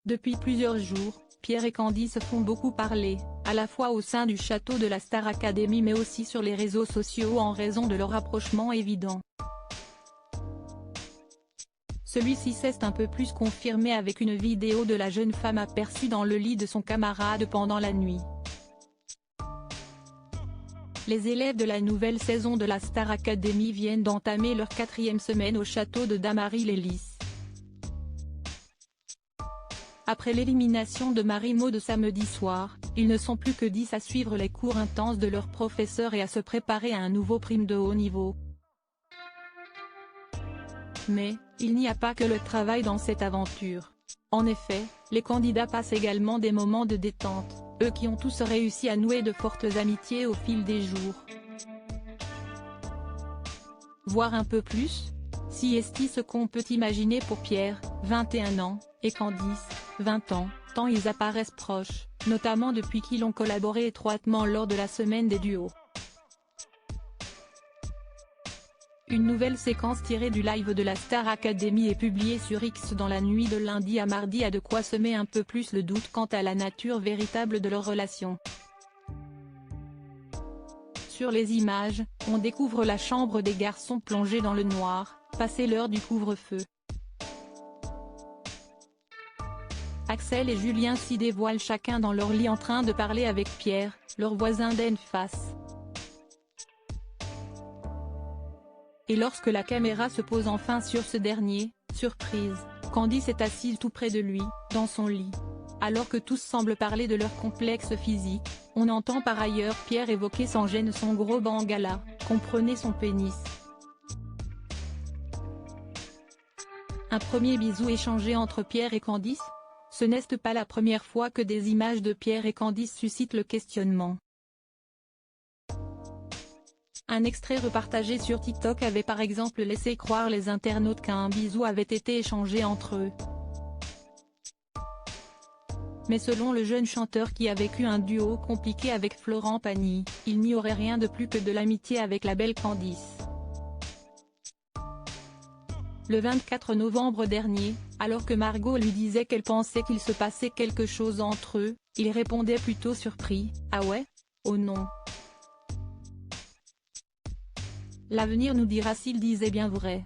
Depuis plusieurs jours, Pierre et Candy se font beaucoup parler, à la fois au sein du château de la Star Academy mais aussi sur les réseaux sociaux en raison de leur rapprochement évident. Celui-ci s'est un peu plus confirmé avec une vidéo de la jeune femme aperçue dans le lit de son camarade pendant la nuit. Les élèves de la nouvelle saison de la Star Academy viennent d'entamer leur 4e semaine au château de Damaris-les-Lys. Après l'élimination de Marie-Maude samedi soir, ils ne sont plus que 10 à suivre les cours intenses de leurs professeurs et à se préparer à un nouveau prime de haut niveau. Mais, il n'y a pas que le travail dans cette aventure. En effet, les candidats passent également des moments de détente, eux qui ont tous réussi à nouer de fortes amitiés au fil des jours. Voir un peu plus ? Si est ce qu'on peut imaginer pour Pierre, 21 ans, et Candice, 20 ans, tant ils apparaissent proches, notamment depuis qu'ils ont collaboré étroitement lors de la semaine des duos. Une nouvelle séquence tirée du live de la Star Academy est publiée sur X dans la nuit de lundi à mardi a de quoi semer un peu plus le doute quant à la nature véritable de leur relation. Sur les images, on découvre la chambre des garçons plongée dans le noir, passé l'heure du couvre-feu. Axel et Julien s'y dévoilent chacun dans leur lit en train de parler avec Pierre, leur voisin d'en face. Et lorsque la caméra se pose enfin sur ce dernier, surprise, Candice est assise tout près de lui, dans son lit. Alors que tous semblent parler de leur complexe physique, on entend par ailleurs Pierre évoquer sans gêne son gros bangala, comprenez son pénis. Un premier bisou échangé entre Pierre et Candice ? Ce n'est pas la première fois que des images de Pierre et Candice suscitent le questionnement. Un extrait repartagé sur TikTok avait par exemple laissé croire les internautes qu'un bisou avait été échangé entre eux. Mais selon le jeune chanteur qui a vécu un duo compliqué avec Florent Pagny, il n'y aurait rien de plus que de l'amitié avec la belle Candice. Le 24 novembre dernier, alors que Margot lui disait qu'elle pensait qu'il se passait quelque chose entre eux, il répondait plutôt surpris, « Ah ouais ? Oh non. L'avenir nous dira s'il disait bien vrai. »